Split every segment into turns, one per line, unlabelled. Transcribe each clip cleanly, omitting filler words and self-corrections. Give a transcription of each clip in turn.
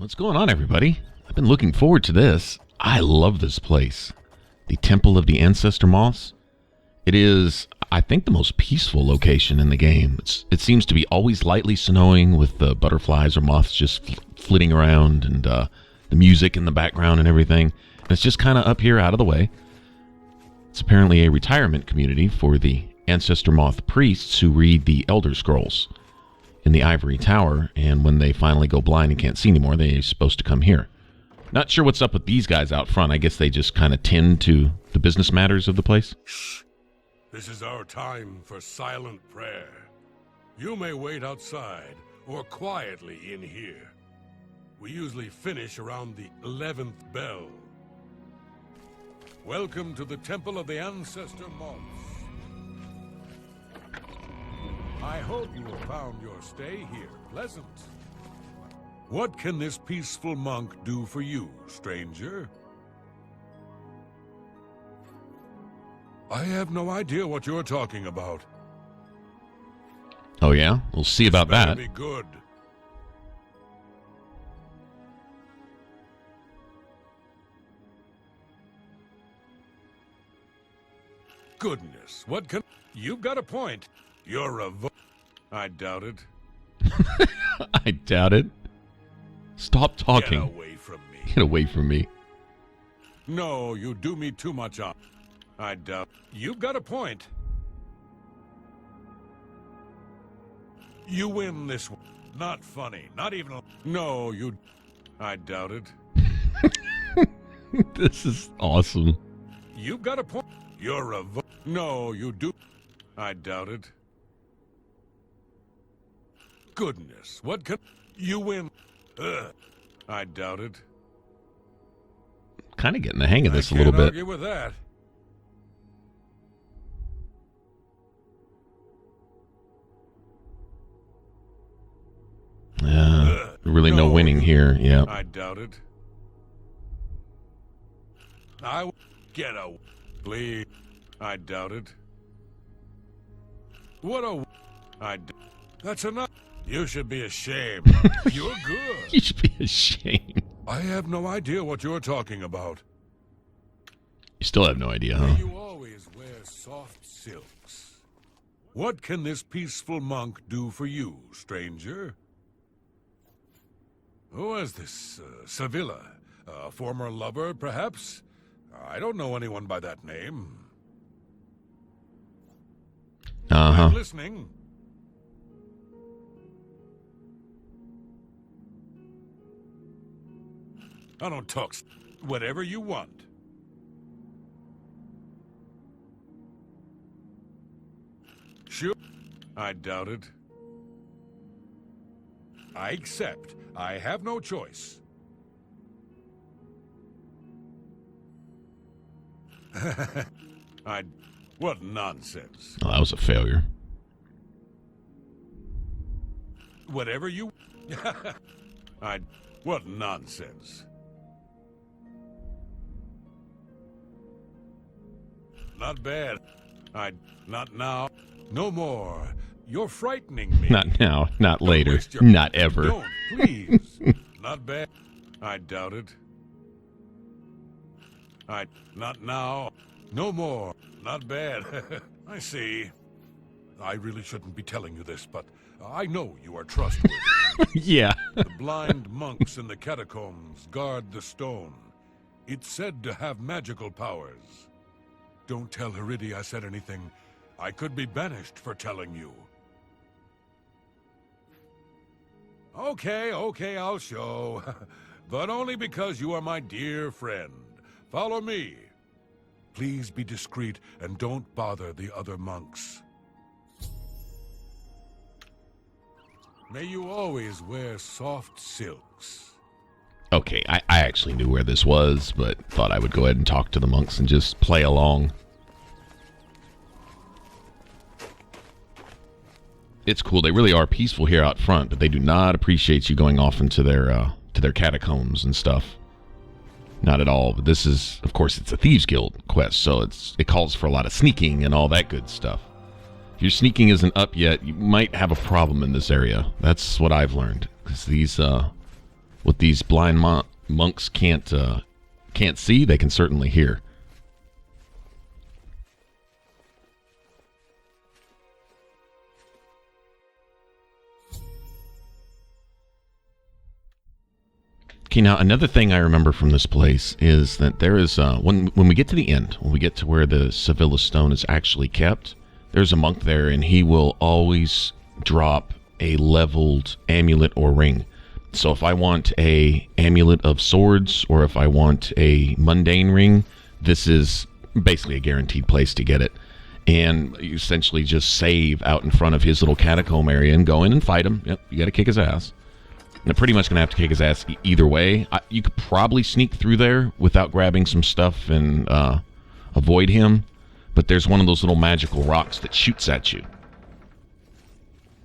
What's going on, everybody? I've been looking forward to this. I love this place. The Temple of the Ancestor Moths. It is, I think, the most peaceful location in the game. It seems to be always lightly snowing with the butterflies or moths just flitting around and the music in the background and everything. And it's just kind of up here out of the way. It's apparently a retirement community for the Ancestor Moth priests who read the Elder Scrolls in the Ivory Tower, and when they finally go blind and can't see anymore, they're supposed to come here. Not sure what's up with these guys out front. I guess they just kind of tend to the business matters of the place.
Shh. This is our time for silent prayer. You may wait outside or quietly in here. We usually finish around the 11th bell. Welcome to the Temple of the Ancestor Moths. I hope you have found your stay here pleasant. What can this peaceful monk do for you, stranger? I have no idea what you're talking about.
Oh yeah? We'll see about that.
Be good. Goodness, what can... You've got a point. You're a I doubt it.
I doubt it. Stop talking.
Get away from me.
Get away from me.
No, you do me too much on. I doubt. You've got a point. You win this one. Not funny. Not even. No, you. I doubt it.
This is awesome.
You've got a point. You're a. No, you do. I doubt it. Goodness, what can... You win. I doubt it.
Kind of getting the hang of this a little bit.
I can't argue with that.
Really no winning here, yeah.
I doubt it. Get a... Please. I doubt it. What a... That's enough. You should be ashamed. You're good.
You should be ashamed.
I have no idea what you're talking about.
You still have no idea, huh?
You always wear soft silks. What can this peaceful monk do for you, stranger? Who is this? Sevilla? A former lover, perhaps? I don't know anyone by that name.
Uh-huh.
I'm listening. I don't talk. Whatever you want. Sure. I doubt it. I accept. I have no choice. What nonsense.
Oh, that was a failure.
Whatever you... What nonsense. Not bad. Not now. No more. You're frightening me.
Not now, not
Don't
later,
waste your...
not ever.
Don't, please. Not bad. I doubt it. Not now. No more. Not bad. I see. I really shouldn't be telling you this, but I know you are trustworthy.
Yeah.
The blind monks in the catacombs guard the stone. It's said to have magical powers. Don't tell Heridi I said anything. I could be banished for telling you. Okay, I'll show. But only because you are my dear friend. Follow me. Please be discreet and don't bother the other monks. May you always wear soft silks.
Okay, I actually knew where this was, but thought I would go ahead and talk to the monks and just play along. It's cool. They really are peaceful here out front, but they do not appreciate you going off into their catacombs and stuff. Not at all. But this is, of course, it's a Thieves Guild quest, so it calls for a lot of sneaking and all that good stuff. If your sneaking isn't up yet, you might have a problem in this area. That's what I've learned, because these What these blind monks can't see, they can certainly hear. Okay, now another thing I remember from this place is that there is when we get to the end, when we get to where the Sevilla Stone is actually kept, there's a monk there, and he will always drop a leveled amulet or ring. So if I want a amulet of swords, or if I want a mundane ring, this is basically a guaranteed place to get it. And you essentially just save out in front of his little catacomb area and go in and fight him. Yep, you got to kick his ass. And they're pretty much going to have to kick his ass either way. You could probably sneak through there without grabbing some stuff and avoid him. But there's one of those little magical rocks that shoots at you.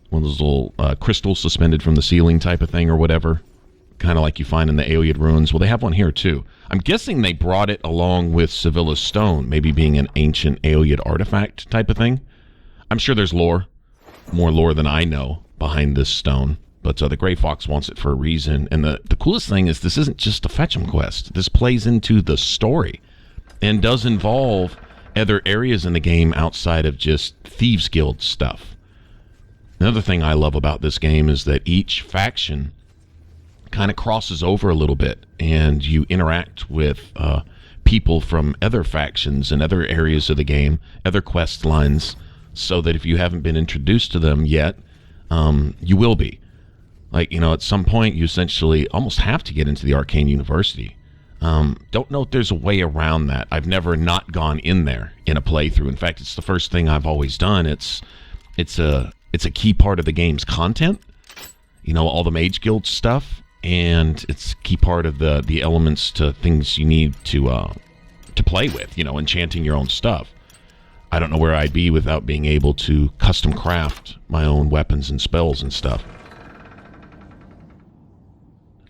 One of those little crystals suspended from the ceiling type of thing or whatever. Kind of like you find in the Aeoliad ruins. Well, they have one here too. I'm guessing they brought it along with Sevilla's Stone, maybe being an ancient Aeoliad artifact type of thing. I'm sure there's lore. More lore than I know behind this stone. But the Grey Fox wants it for a reason. And the coolest thing is this isn't just a fetch 'em quest. This plays into the story and does involve other areas in the game outside of just Thieves Guild stuff. Another thing I love about this game is that each faction kind of crosses over a little bit, and you interact with people from other factions and other areas of the game, other quest lines, so that if you haven't been introduced to them yet, you will be. Like, at some point, you essentially almost have to get into the Arcane University. Don't know if there's a way around that. I've never not gone in there in a playthrough. In fact, it's the first thing I've always done. It's a key part of the game's content. All the Mage Guild stuff, and it's a key part of the elements to things you need to play with. Enchanting your own stuff. I don't know where I'd be without being able to custom craft my own weapons and spells and stuff.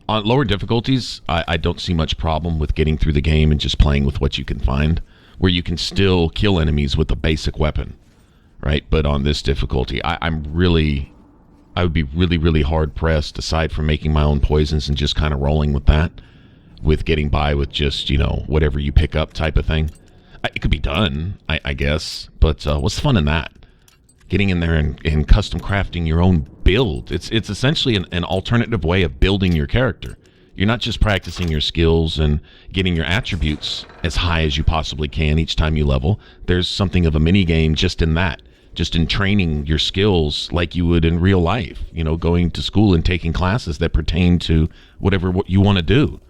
On lower difficulties, I don't see much problem with getting through the game and just playing with what you can find, where you can still kill enemies with a basic weapon, right? But on this difficulty, I would be really, really hard-pressed, aside from making my own poisons and just kind of rolling with that, with getting by with just, whatever you pick up type of thing. It could be done, I guess, but what's the fun in that? Getting in there and custom crafting your own build. It's essentially an alternative way of building your character. You're not just practicing your skills and getting your attributes as high as you possibly can each time you level. There's something of a mini game just in that. Just in training your skills like you would in real life. Going to school and taking classes that pertain to whatever what you want to do.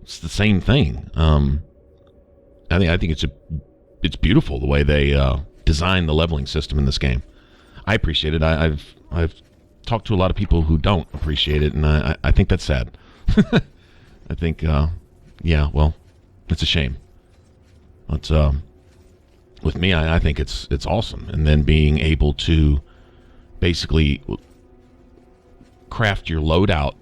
It's the same thing. I think it's beautiful the way they design the leveling system in this game. I appreciate it. I've talked to a lot of people who don't appreciate it, and I think that's sad. I think, well, it's a shame. But with me, I think it's awesome. And then being able to basically craft your loadout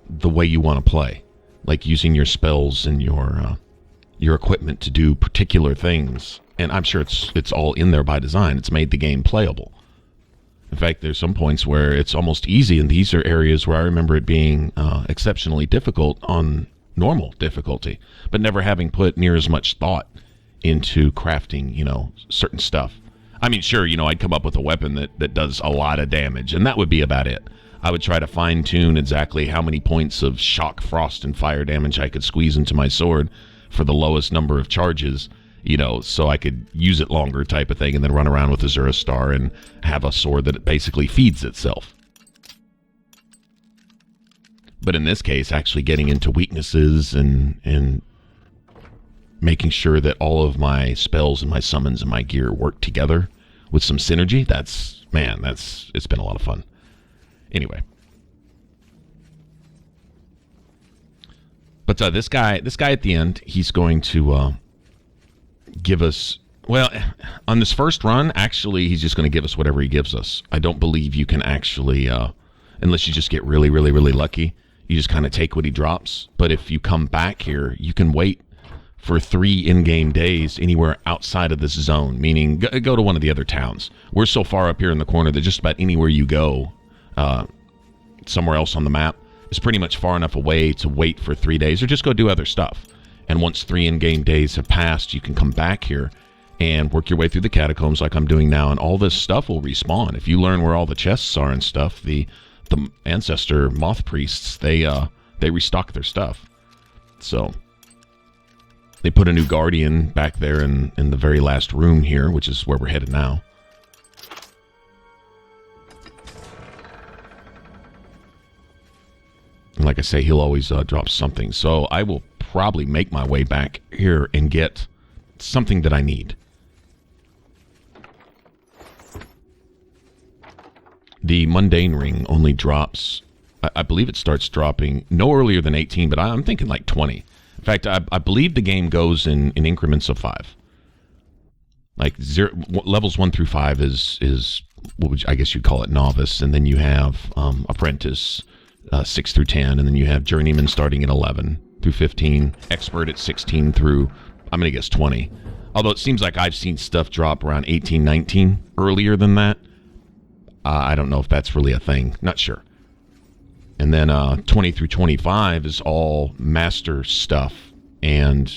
the way you want to play, like using your spells and your equipment to do particular things. And I'm sure it's all in there by design. It's made the game playable. In fact, there's some points where it's almost easy, and these are areas where I remember it being exceptionally difficult on normal difficulty, but never having put near as much thought into crafting, certain stuff. I mean, sure, I'd come up with a weapon that does a lot of damage, and that would be about it. I would try to fine-tune exactly how many points of shock, frost, and fire damage I could squeeze into my sword for the lowest number of charges, so I could use it longer type of thing, and then run around with Azura Star and have a sword that basically feeds itself. But in this case, actually getting into weaknesses and making sure that all of my spells and my summons and my gear work together with some synergy, it's been a lot of fun. Anyway. But this guy at the end, he's going to give us, on this first run, actually, he's just going to give us whatever he gives us. I don't believe you can actually, unless you just get really, really, really lucky, you just kind of take what he drops. But if you come back here, you can wait for 3 in-game days anywhere outside of this zone, meaning go to one of the other towns. We're so far up here in the corner that just about anywhere you go, somewhere else on the map, is pretty much far enough away to wait for 3 days or just go do other stuff. And once 3 in-game days have passed, you can come back here and work your way through the catacombs like I'm doing now, and all this stuff will respawn. If you learn where all the chests are and stuff, the Ancestor Moth Priests, they restock their stuff. So they put a new Guardian back there in the very last room here, which is where we're headed now. And like I say, he'll always drop something. So I will probably make my way back here and get something that I need. The Mundane Ring only drops, I believe it starts dropping no earlier than 18, but I'm thinking like 20. In fact, I believe the game goes in increments of 5. Like levels 1 through 5 is what would I guess you'd call it, novice, and then you have apprentice 6 through 10, and then you have journeyman starting at 11 through 15, expert at 16 through, I'm going to guess 20. Although it seems like I've seen stuff drop around 18, 19 earlier than that. I don't know if that's really a thing. Not sure. And then 20 through 25 is all master stuff. And,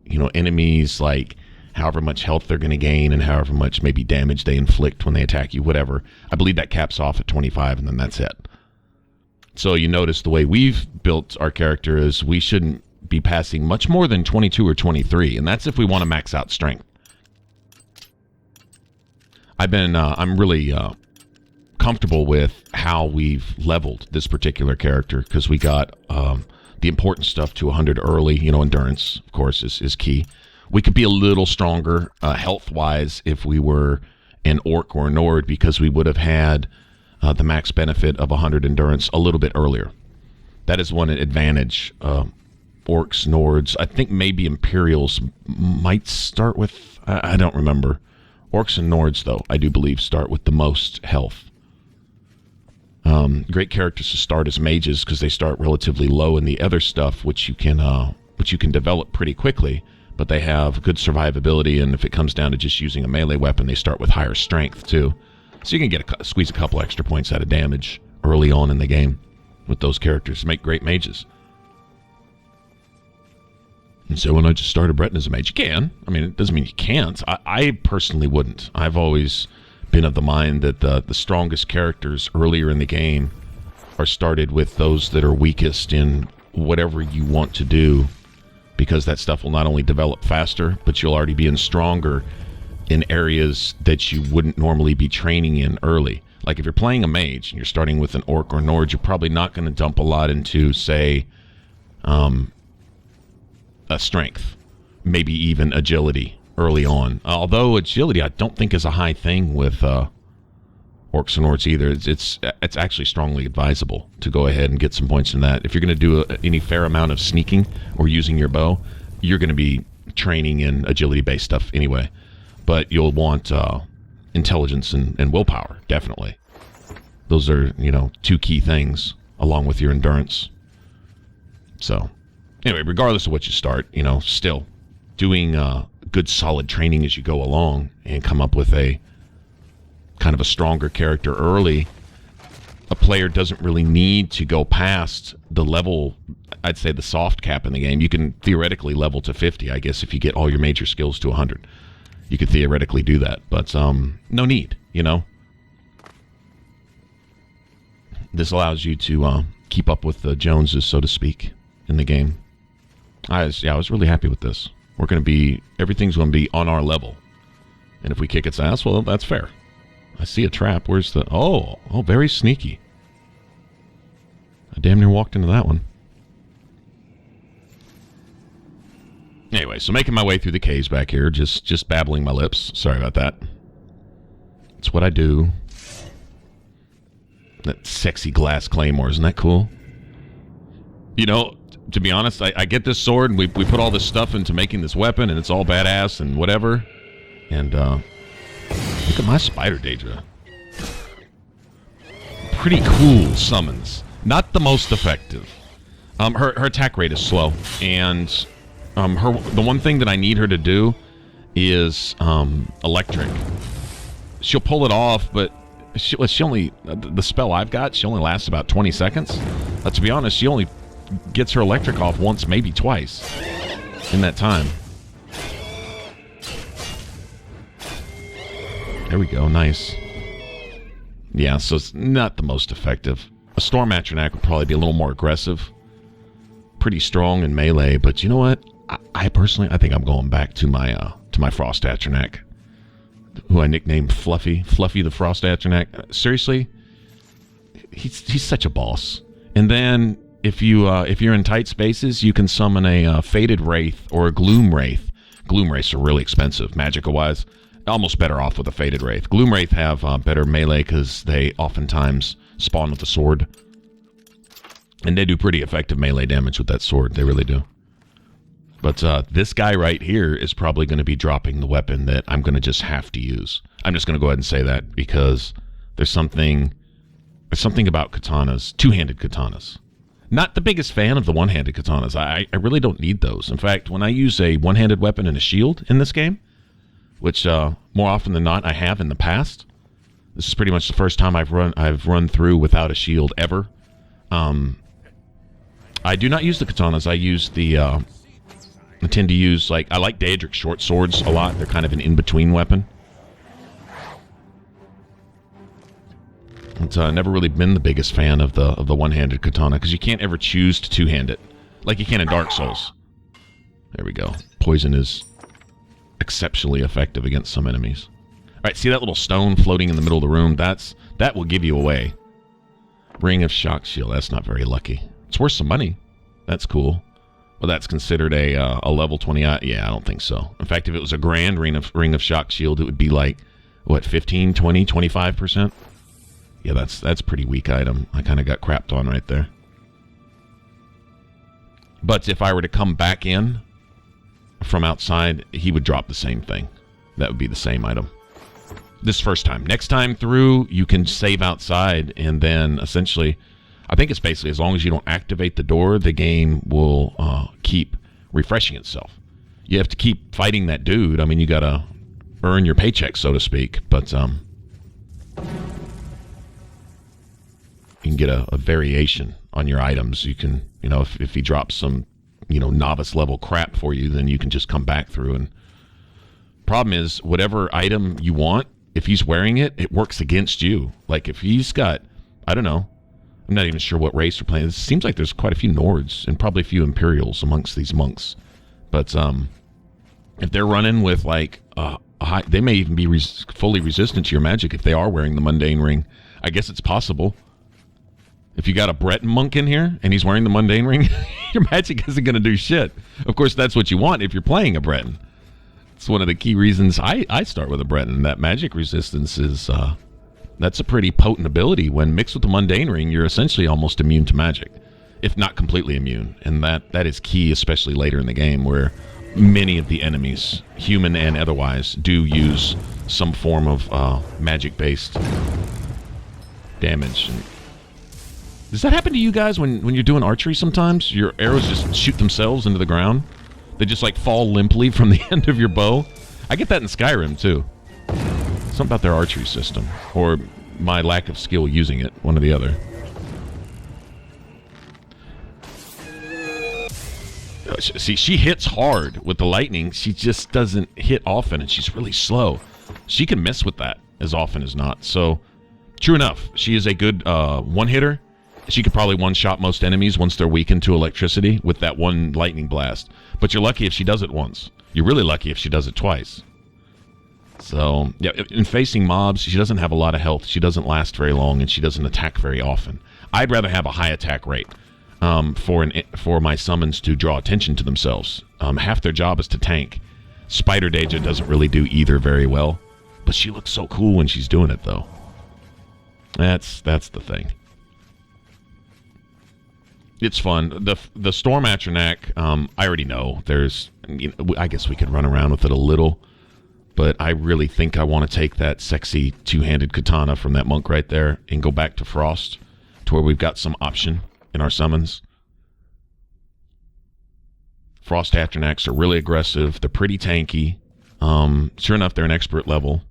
you know, enemies, like however much health they're going to gain and however much maybe damage they inflict when they attack you, whatever. I believe that caps off at 25, and then that's it. So you notice the way we've built our character is we shouldn't be passing much more than 22 or 23, and that's if we want to max out strength. I'm really comfortable with how we've leveled this particular character, because we got the important stuff to 100 early. You know, endurance, of course, is key. We could be a little stronger health-wise if we were an orc or a nord, because we would have had the max benefit of 100 endurance a little bit earlier. That is one advantage. Orcs, nords, I think maybe Imperials might start with, I don't remember. Orcs and nords, though, I do believe start with the most health. Great characters to start as mages because they start relatively low in the other stuff, which you can develop pretty quickly, but they have good survivability, and if it comes down to just using a melee weapon, they start with higher strength too. So you can squeeze a couple extra points out of damage early on in the game with those characters to make great mages. And so when I just start a Breton as a mage, you can. I mean, it doesn't mean you can't. I personally wouldn't. I've always been of the mind that the strongest characters earlier in the game are started with those that are weakest in whatever you want to do, because that stuff will not only develop faster, but you'll already be stronger in areas that you wouldn't normally be training in early. Like if you're playing a mage and you're starting with an orc or nord, you're probably not going to dump a lot into, say, a strength, maybe even agility early on. Although agility, I don't think is a high thing with orcs and nords either. It's actually strongly advisable to go ahead and get some points in that. If you're going to do any fair amount of sneaking or using your bow, you're going to be training in agility-based stuff anyway. But you'll want intelligence and willpower, definitely. Those are, two key things along with your endurance. So, anyway, regardless of what you start, still doing good solid training as you go along and come up with a kind of a stronger character early. A player doesn't really need to go past the level, I'd say the soft cap in the game. You can theoretically level to 50, I guess, if you get all your major skills to 100. You could theoretically do that, but no need, This allows you to keep up with the Joneses, so to speak, in the game. I was really happy with this. Everything's going to be on our level. And if we kick its ass, well, that's fair. I see a trap. Where's the... Oh, very sneaky. I damn near walked into that one. Anyway, so making my way through the caves back here, just babbling my lips. Sorry about that. It's what I do. That sexy glass claymore, isn't that cool? To be honest, I get this sword, and we put all this stuff into making this weapon, and it's all badass and whatever. And look at my spider Daedra. Pretty cool summons. Not the most effective. Her attack rate is slow, and the one thing that I need her to do is electric. She'll pull it off, but she only, the spell I've got, she only lasts about 20 seconds. To be honest, she only gets her electric off once, maybe twice in that time. There we go. Nice. Yeah, so it's not the most effective. A Storm Atronach would probably be a little more aggressive. Pretty strong in melee, but you know what? I personally, I think I'm going back to my Frost Atronach, who I nicknamed Fluffy. Fluffy the Frost Atronach. Seriously, he's such a boss. And then if you're in tight spaces, you can summon a Faded Wraith or a Gloom Wraith. Gloom Wraiths are really expensive, magica-wise. Almost better off with a Faded Wraith. Gloom Wraith have better melee because they oftentimes spawn with a sword. And they do pretty effective melee damage with that sword. They really do. But this guy right here is probably going to be dropping the weapon that I'm going to just have to use. I'm just going to go ahead and say that because there's something about katanas, two-handed katanas. Not the biggest fan of the one-handed katanas. I really don't need those. In fact, when I use a one-handed weapon and a shield in this game, which more often than not I have in the past, this is pretty much the first time I've run through without a shield ever. I do not use the katanas. I use I tend to use, I like Daedric short swords a lot. They're kind of an in-between weapon. It's never really been the biggest fan of the one-handed katana because you can't ever choose to two-hand it like you can in Dark Souls. There we go. Poison is exceptionally effective against some enemies. All right, see that little stone floating in the middle of the room? That will give you away. Ring of Shock Shield. That's not very lucky. It's worth some money. That's cool. Well, that's considered a level 20. Yeah, I don't think so. In fact, if it was a grand Ring of Shock Shield, it would be like, what, 15, 20, 25%? Yeah, that's pretty weak item. I kind of got crapped on right there. But if I were to come back in from outside, he would drop the same thing. That would be the same item. This first time. Next time through, you can save outside, and then essentially, I think it's basically as long as you don't activate the door, the game will keep refreshing itself. You have to keep fighting that dude. I mean, you got to earn your paycheck, so to speak. But you can get a variation on your items. You can, if he drops some, novice level crap for you, then you can just come back through. And problem is, whatever item you want, if he's wearing it, it works against you. Like if he's got, I don't know, I'm not even sure what race they're playing. It seems like there's quite a few Nords and probably a few Imperials amongst these monks. But if they're running with they may even be fully resistant to your magic if they are wearing the mundane ring. I guess it's possible. If you got a Breton monk in here and he's wearing the mundane ring, your magic isn't going to do shit. Of course, that's what you want if you're playing a Breton. It's one of the key reasons I start with a Breton. That magic resistance is that's a pretty potent ability. When mixed with the mundane ring, you're essentially almost immune to magic, if not completely immune. And that is key, especially later in the game, where many of the enemies, human and otherwise, do use some form of magic-based damage. And does that happen to you guys when you're doing archery sometimes? Your arrows just shoot themselves into the ground? They just fall limply from the end of your bow? I get that in Skyrim, too. Something about their archery system, or my lack of skill using it, one or the other. See, she hits hard with the lightning. She just doesn't hit often, and she's really slow. She can miss with that as often as not. So, true enough, she is a good one-hitter. She could probably one-shot most enemies once they're weakened to electricity with that one lightning blast. But you're lucky if she does it once. You're really lucky if she does it twice. So, yeah, in facing mobs, she doesn't have a lot of health. She doesn't last very long, and she doesn't attack very often. I'd rather have a high attack rate for my summons to draw attention to themselves. Half their job is to tank. Spider Deja doesn't really do either very well, but she looks so cool when she's doing it, though. That's the thing. It's fun. The Storm Atronach, I already know. I guess we could run around with it a little. But I really think I want to take that sexy two-handed katana from that monk right there and go back to Frost, to where we've got some option in our summons. Frost Atronachs are really aggressive. They're pretty tanky. Sure enough, they're an expert level.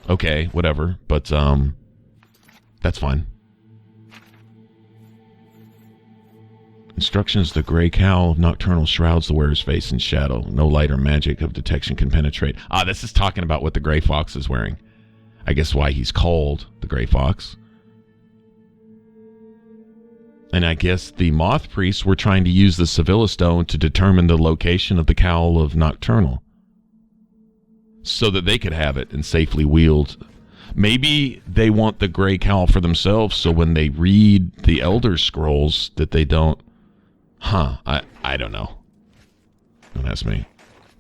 Okay, whatever. But that's fine. Instructions: the gray cowl of nocturnal shrouds the wearer's face in shadow. No light or magic of detection can penetrate. Ah, this is talking about what the gray fox is wearing. I guess why he's called the gray fox. And I guess the moth priests were trying to use the Sevilla stone to determine the location of the cowl of nocturnal, so that they could have it and safely wield. Maybe they want the gray cowl for themselves, so when they read the Elder Scrolls that they don't... I don't know. Don't ask me.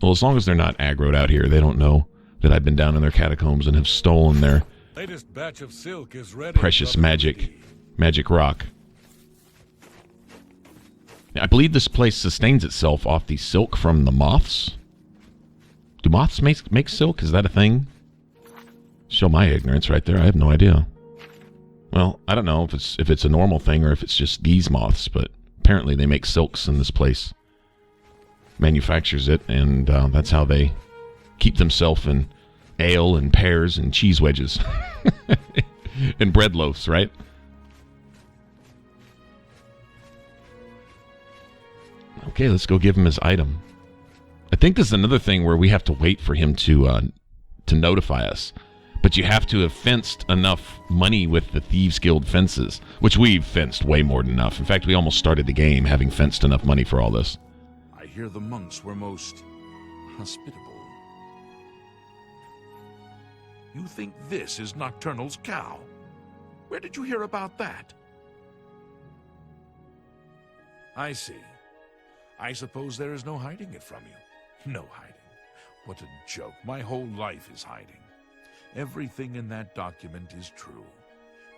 Well, as long as they're not aggroed out here, they don't know that I've been down in their catacombs and have stolen their
Latest batch of silk is ready,
precious magic rock. I believe this place sustains itself off the silk from the moths. Do moths make silk? Is that a thing? Show my ignorance right there. I have no idea. Well, I don't know if it's a normal thing or if it's just these moths, but apparently they make silks in this place. Manufactures it, and that's how they keep themselves in ale and pears and cheese wedges. And bread loaves, right? Okay, let's go give him his item. I think this is another thing where we have to wait for him to notify us. But you have to have fenced enough money with the Thieves Guild fences, which we've fenced way more than enough. In fact, we almost started the game having fenced enough money for all this.
I hear the monks were most hospitable. You think this is Nocturnal's cow? Where did you hear about that? I see. I suppose there is no hiding it from you. No hiding. What a joke. My whole life is hiding. Everything in that document is true.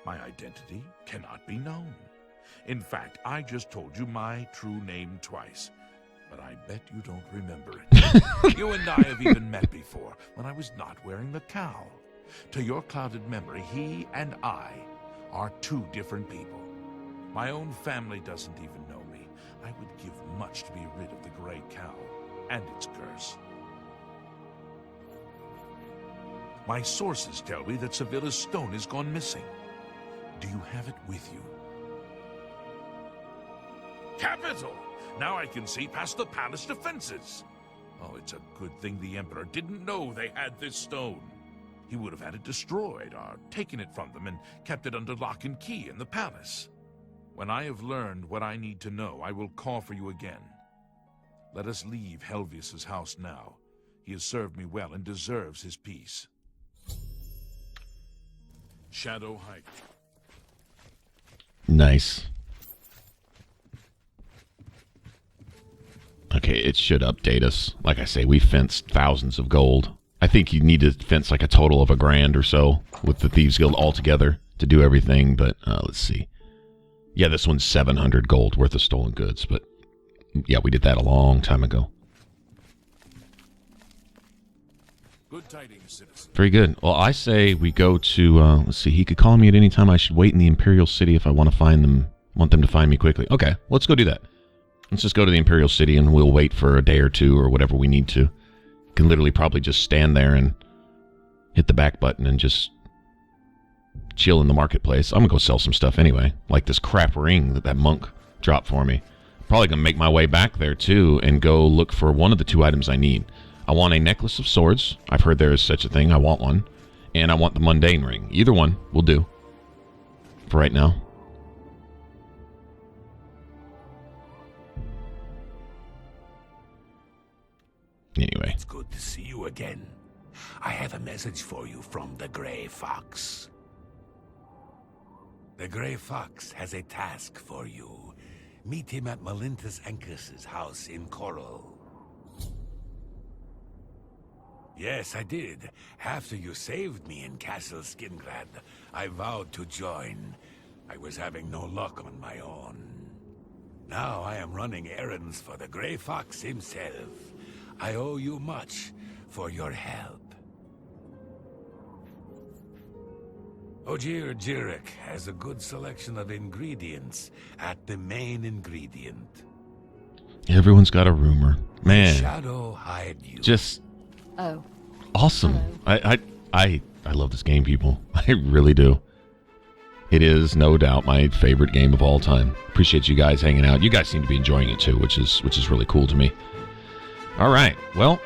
My identity cannot be known. In fact, I just told you my true name twice, but I bet you don't remember it. You and I have even met before, when I was not wearing the cowl. To your clouded memory, he and I are two different people. My own family doesn't even know me. I would give much to be rid of the gray cowl and its curse. My sources tell me that Sevilla's stone has gone missing. Do you have it with you? Capital! Now I can see past the palace defenses. Oh, it's a good thing the Emperor didn't know they had this stone. He would have had it destroyed or taken it from them and kept it under lock and key in the palace. When I have learned what I need to know, I will call for you again. Let us leave Helvius's house now. He has served me well and deserves his peace. Shadow Hike.
Nice. Okay, it should update us. Like I say, we fenced thousands of gold. I think you need to fence like a total of $1,000 or so with the Thieves Guild altogether to do everything, but let's see. Yeah, this one's 700 gold worth of stolen goods, but yeah, we did that a long time ago.
Good tidings, citizen.
Very good. Well, I say we go to, let's see, he could call me at any time. I should wait in the Imperial City if I want to find them, want them to find me quickly. Okay, let's go do that. Let's just go to the Imperial City and we'll wait for a day or two or whatever we need to. Can literally probably just stand there and hit the back button and just chill in the marketplace. I'm gonna go sell some stuff anyway, like this crap ring that monk dropped for me. Probably gonna make my way back there too and go look for one of the two items I need. I want a necklace of swords. I've heard there is such a thing. I want one. And I want the mundane ring. Either one will do for right now. Anyway.
It's good to see you again. I have a message for you from the Grey Fox. The Grey Fox has a task for you. Meet him at Melintus Ancus's house in Coral. Yes, I did. After you saved me in Castle Skingrad, I vowed to join. I was having no luck on my own. Now I am running errands for the Grey Fox himself. I owe you much for your help. Ogier Jirek has a good selection of ingredients at the main ingredient.
Everyone's got a rumor. Man.
Shadow hide you.
Just
Oh.
awesome.
Hello.
I love this game, people. I really do. It is no doubt my favorite game of all time. Appreciate you guys hanging out. You guys seem to be enjoying it too, which is really cool to me. All right. Well,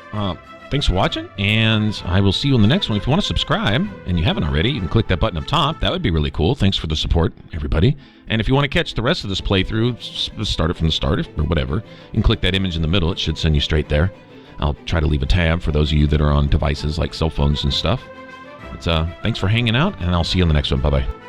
thanks for watching, and I will see you in the next one. If you want to subscribe, and you haven't already, you can click that button up top. That would be really cool. Thanks for the support, everybody. And if you want to catch the rest of this playthrough, start it from the start or whatever, you can click that image in the middle. It should send you straight there. I'll try to leave a tab for those of you that are on devices like cell phones and stuff. But thanks for hanging out, and I'll see you on the next one. Bye-bye.